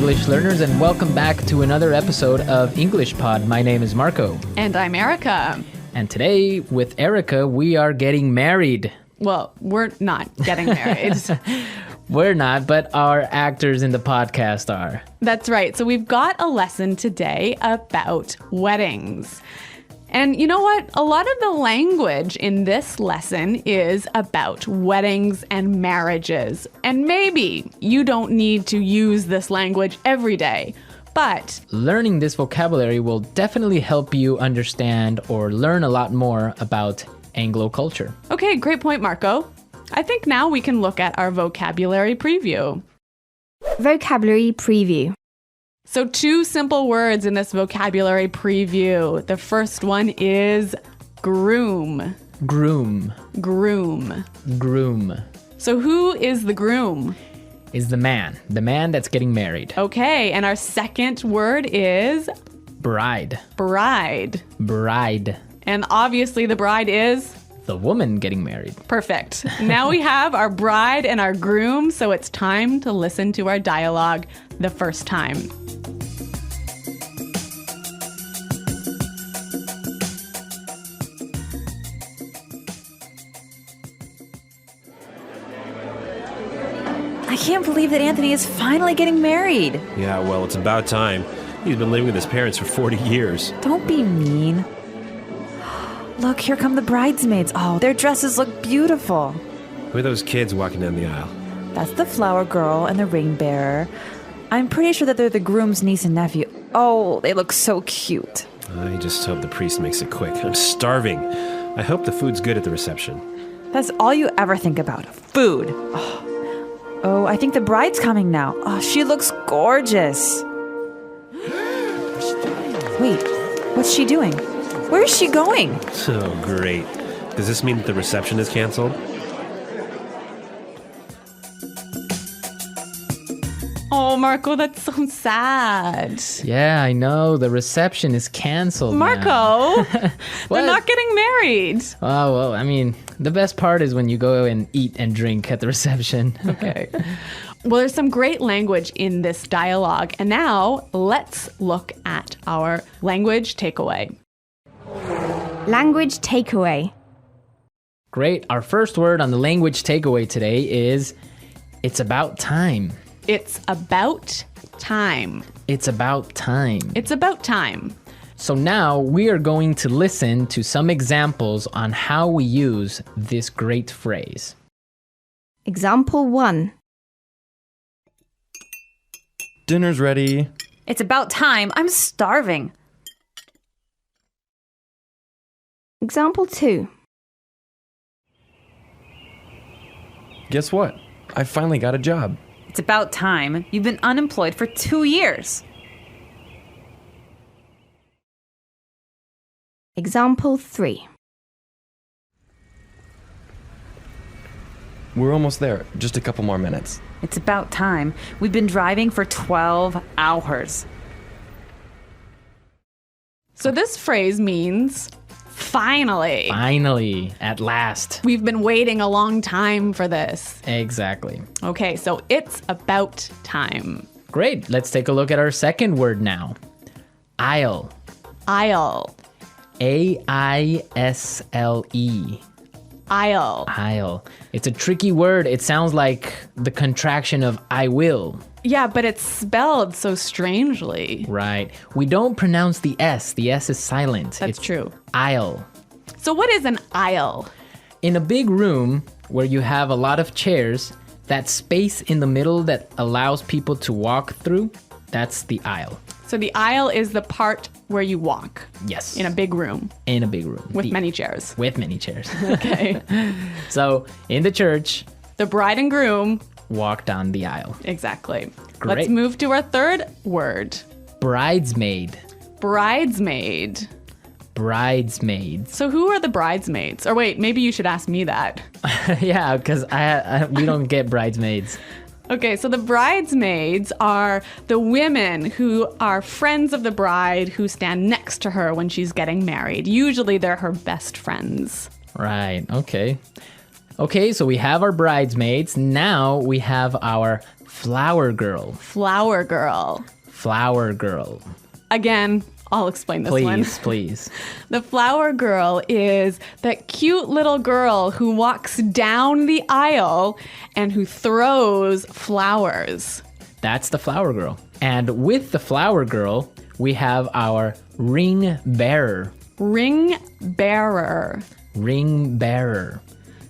English learners, and welcome back to another episode of English Pod. My name is Marco. And I'm Erica. And today, with Erica, we are getting married. Well, we're not getting married. We're not, but our actors in the podcast are. That's right. So we've got a lesson today about weddings. And you know what? A lot of the language in this lesson is about weddings and marriages. And maybe you don't need to use this language every day, but learning this vocabulary will definitely help you understand or learn a lot more about Anglo culture. Okay, great point, Marco. I think now we can look at our vocabulary preview. Vocabulary preview. So 2 simple words in this vocabulary preview. The first one is groom. Groom. Groom. Groom. So who is the groom? Is the man that's getting married. Okay, and our second word is bride. Bride. Bride. And obviously the bride is the woman getting married. Perfect. Now we have our bride and our groom, so it's time to listen to our dialogue the first time. I can't believe that Anthony is finally getting married. Yeah, well, it's about time. He's been living with his parents for 40 years. Don't be mean. Look, here come the bridesmaids. Oh, their dresses look beautiful. Who are those kids walking down the aisle? That's the flower girl and the ring bearer. I'm pretty sure that they're the groom's niece and nephew. Oh, they look so cute. I just hope the priest makes it quick. I'm starving. I hope the food's good at the reception. That's all you ever think about, food. Oh, I think the bride's coming now. Oh, she looks gorgeous. Wait, what's she doing? Where is she going? So great. Does this mean that the reception is canceled? Oh, Marco, that's so sad. Yeah, I know. The reception is canceled. Marco, they're not getting married. Oh, well, I mean, the best part is when you go and eat and drink at the reception. Okay. Well, there's some great language in this dialogue. And now let's look at our language takeaway. Language takeaway. Great. Our first word on the language takeaway today is it's about time. It's about time. It's about time. It's about time. So now we are going to listen to some examples on how we use this great phrase. Example 1. Dinner's ready. It's about time. I'm starving. Example 2. Guess what? I finally got a job. It's about time. You've been unemployed for 2 years. Example 3. We're almost there. Just a couple more minutes. It's about time. We've been driving for 12 hours. So this phrase means finally. Finally, at last. We've been waiting a long time for this. Exactly. Okay, so it's about time. Great. Let's take a look at our second word now. Aisle. Aisle. A-I-S-L-E. Aisle. Aisle. It's a tricky word. It sounds like the contraction of I will. Yeah, but it's spelled so strangely. Right. We don't pronounce the S. The S is silent. That's true. Aisle. So what is an aisle? In a big room where you have a lot of chairs, that space in the middle that allows people to walk through, that's the aisle. So the aisle is the part where you walk. Yes. In a big room. In a big room. With many chairs. With many chairs. Okay. So in the church, the bride and groom walk down the aisle. Exactly. Great. Let's move to our third word. Bridesmaid. Bridesmaid. Bridesmaids. So who are the bridesmaids? Or wait, maybe you should ask me that. Yeah, because we don't get bridesmaids. Okay, so the bridesmaids are the women who are friends of the bride who stand next to her when she's getting married. Usually they're her best friends. Right, okay. Okay, so we have our bridesmaids. Now we have our flower girl. Flower girl. Flower girl. Again, I'll explain this one. Please. The flower girl is that cute little girl who walks down the aisle and who throws flowers. That's the flower girl. And with the flower girl, we have our ring bearer. Ring bearer. Ring bearer.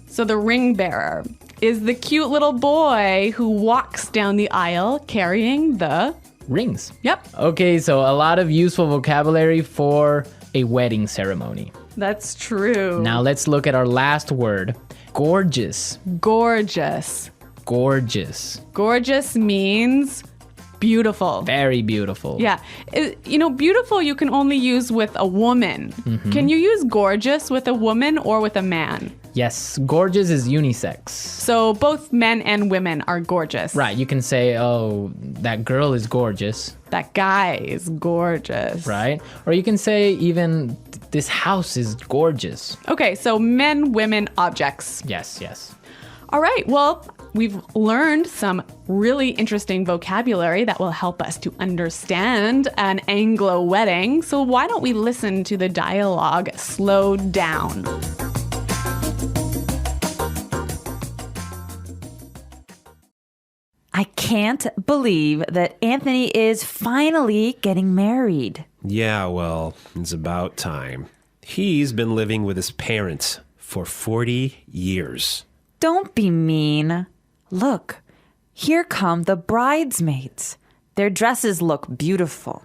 So the ring bearer is the cute little boy who walks down the aisle carrying the... Rings. Yep, Okay, so a lot of useful vocabulary for a wedding ceremony. that's true. Now let's look at our last word. Gorgeous. Gorgeous. Gorgeous. Gorgeous means beautiful. Very beautiful. Yeah. Beautiful you can only use with a woman. Can you use gorgeous with a woman or with a man? Yes, gorgeous is unisex. So both men and women are gorgeous. Right, you can say, oh, that girl is gorgeous, That guy is gorgeous. right? Or you can say even, this house is gorgeous. Okay, so men, women, objects. Yes, yes. All right, well, we've learned some really interesting vocabulary that will help us to understand an Anglo wedding. So why don't we listen to the dialogue slowed down? I can't believe that Anthony is finally getting married. Yeah, well, it's about time. He's been living with his parents for 40 years. Don't be mean. Look, here come the bridesmaids. Their dresses look beautiful.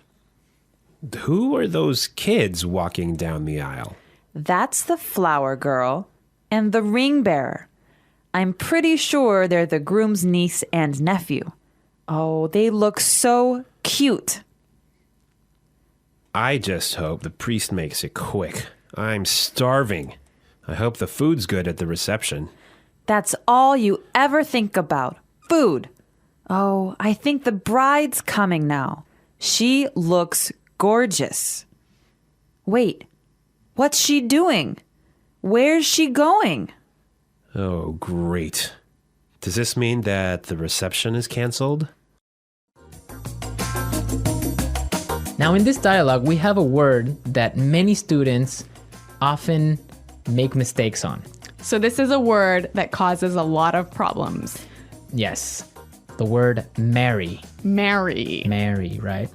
Who are those kids walking down the aisle? That's the flower girl and the ring bearer. I'm pretty sure they're the groom's niece and nephew. Oh, they look so cute. I just hope the priest makes it quick. I'm starving. I hope the food's good at the reception. That's all you ever think about. Food. Oh, I think the bride's coming now. She looks gorgeous. Wait, what's she doing? Where's she going? Oh, great. Does this mean that the reception is canceled? Now in this dialogue, we have a word that many students often make mistakes on. So this is a word that causes a lot of problems. Yes, the word marry. Marry. Marry, right?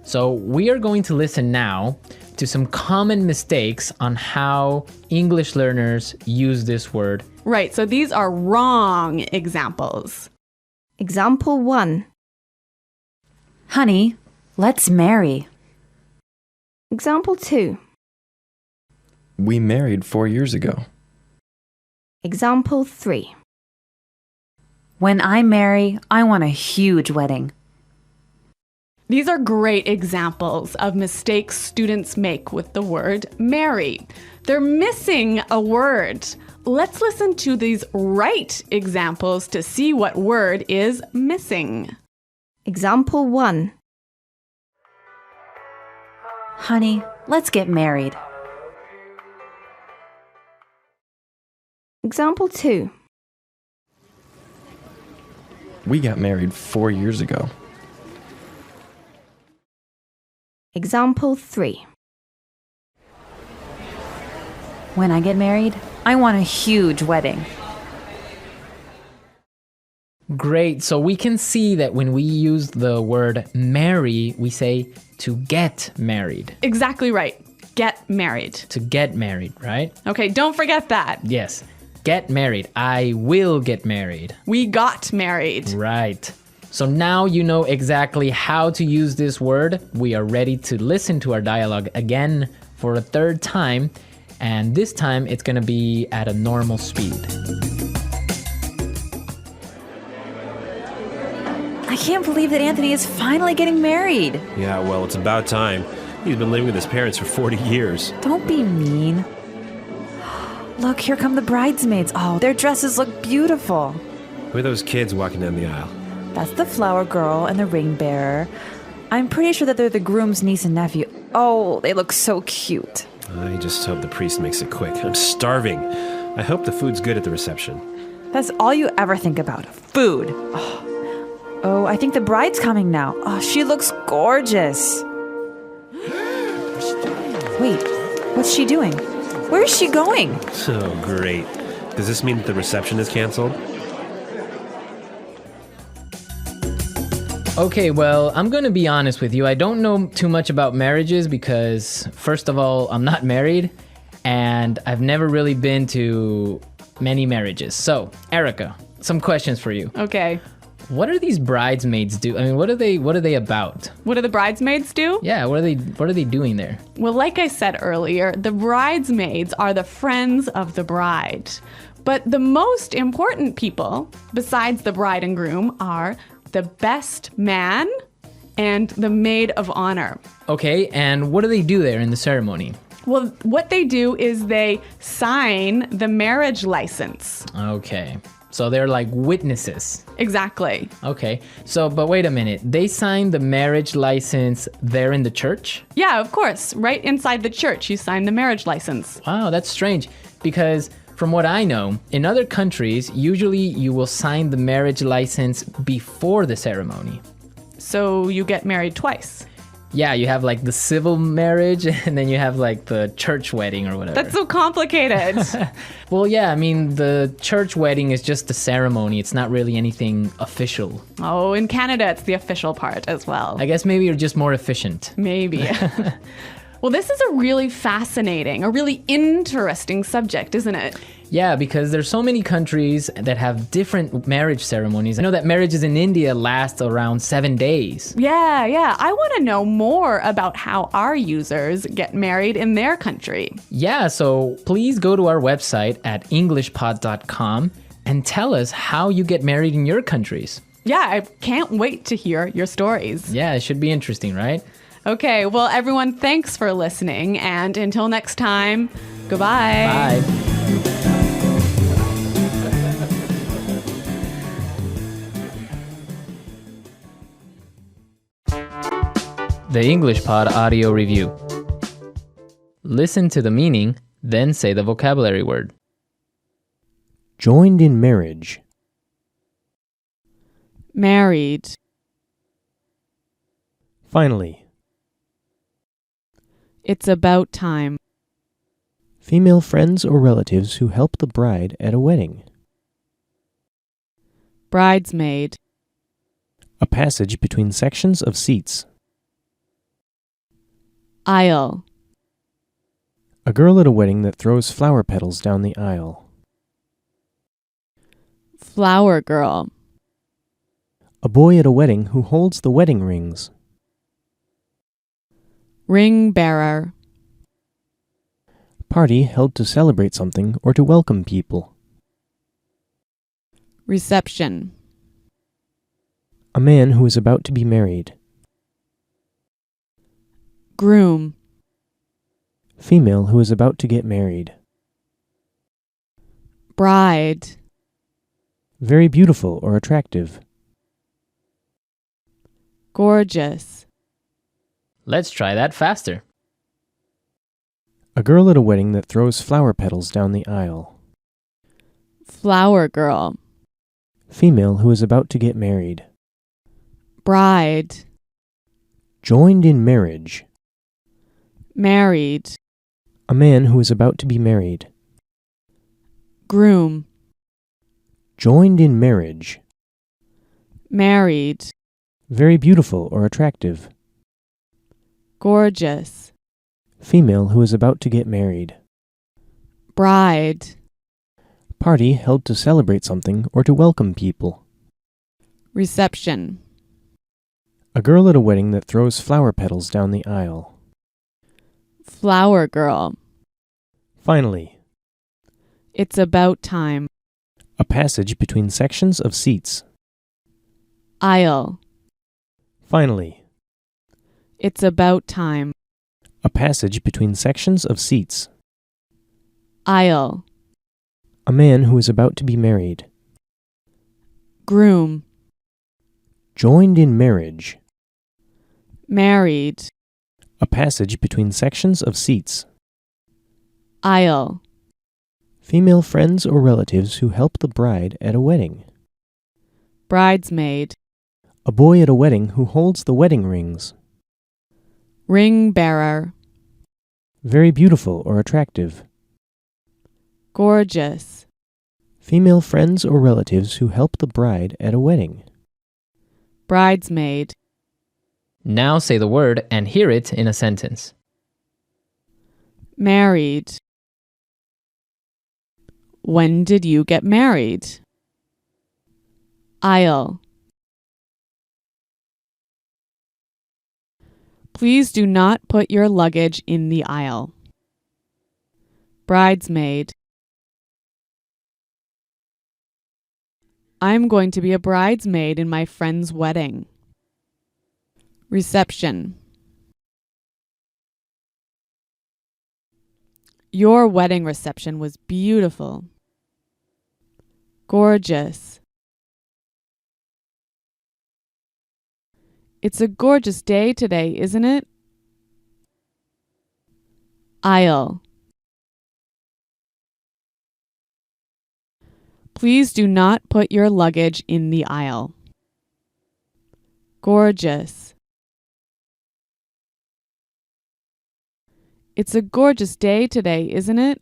So we are going to listen now to some common mistakes on how English learners use this word. Right, so these are wrong examples. Example 1. Honey, let's marry. Example 2. We married 4 years ago. Example 3. When I marry, I want a huge wedding. These are great examples of mistakes students make with the word marry. They're missing a word. Let's listen to these right examples to see what word is missing. Example 1. Honey, let's get married. Example 2. We got married 4 years ago. Example 3. When I get married, I want a huge wedding. Great, so we can see that when we use the word marry, we say to get married. Exactly right. Get married. To get married, right? Okay, don't forget that. Yes, get married. I will get married. We got married. Right. So now you know exactly how to use this word. We are ready to listen to our dialogue again for a third time. And this time it's going to be at a normal speed. I can't believe that Anthony is finally getting married. Yeah, well, it's about time. He's been living with his parents for 40 years. Don't be mean. Look, here come the bridesmaids. Oh, their dresses look beautiful. Who are those kids walking down the aisle? That's the flower girl and the ring bearer. I'm pretty sure that they're the groom's niece and nephew. Oh, they look so cute. I just hope the priest makes it quick. I'm starving. I hope the food's good at the reception. That's all you ever think about. Food. Oh, I think the bride's coming now. Oh, she looks gorgeous. Wait, what's she doing? Where is she going? Oh, great. Does this mean that the reception is canceled? Okay, well, I'm going to be honest with you. I don't know too much about marriages because, first of all, I'm not married and I've never really been to many marriages. So, Erica, some questions for you. Okay. What are these bridesmaids do? I mean, what are they about? What do the bridesmaids do? Yeah, what are they doing there? Well, like I said earlier, the bridesmaids are the friends of the bride. But the most important people, besides the bride and groom, are the best man and the maid of honor. Okay, and what do they do there in the ceremony? Well, what they do is they sign the marriage license. Okay, so they're like witnesses. Exactly. Okay, so, but wait a minute. They sign the marriage license there in the church? Yeah, of course. Right inside the church, you sign the marriage license. Wow, that's strange because from what I know, in other countries, usually you will sign the marriage license before the ceremony. So you get married twice. Yeah, you have like the civil marriage and then you have like the church wedding or whatever. That's so complicated. Well, yeah, I mean, the church wedding is just a ceremony. It's not really anything official. Oh, in Canada, it's the official part as well. I guess maybe you're just more efficient. Maybe. Well, this is a really fascinating, a really interesting subject, isn't it? Yeah, because there's so many countries that have different marriage ceremonies. I know that marriages in India last around 7 days. Yeah. I want to know more about how our users get married in their country. Yeah, so please go to our website at englishpod.com and tell us how you get married in your countries. Yeah, I can't wait to hear your stories. Yeah, it should be interesting, right? Okay, well, everyone, thanks for listening. And until next time, goodbye. Bye. The English Pod Audio Review. Listen to the meaning, then say the vocabulary word. Joined in marriage. Married. Finally. It's about time. Female friends or relatives who help the bride at a wedding. Bridesmaid. A passage between sections of seats. Aisle. A girl at a wedding that throws flower petals down the aisle. Flower girl. A boy at a wedding who holds the wedding rings. Ring bearer. Party held to celebrate something or to welcome people. Reception. A man who is about to be married. Groom. Female who is about to get married. Bride. Very beautiful or attractive. Gorgeous. Let's try that faster. A girl at a wedding that throws flower petals down the aisle. Flower girl. Female who is about to get married. Bride. Joined in marriage. Married. A man who is about to be married. Groom. Joined in marriage. Married. Very beautiful or attractive. Gorgeous. Female who is about to get married. Bride. Party held to celebrate something or to welcome people. Reception. A girl at a wedding that throws flower petals down the aisle. Flower girl. Finally. It's about time. A passage between sections of seats. Aisle. Finally. It's about time. A passage between sections of seats. Aisle. A man who is about to be married. Groom. Joined in marriage. Married. A passage between sections of seats. Aisle. Female friends or relatives who help the bride at a wedding. Bridesmaid. A boy at a wedding who holds the wedding rings. Ring bearer. Very beautiful or attractive. Gorgeous. Female friends or relatives who help the bride at a wedding. Bridesmaid. Now say the word and hear it in a sentence. Married. When did you get married? Aisle. Please do not put your luggage in the aisle. Bridesmaid. I'm going to be a bridesmaid in my friend's wedding. Reception. Your wedding reception was beautiful. Gorgeous. It's a gorgeous day today, isn't it? Aisle. Please do not put your luggage in the aisle. Gorgeous. It's a gorgeous day today, isn't it?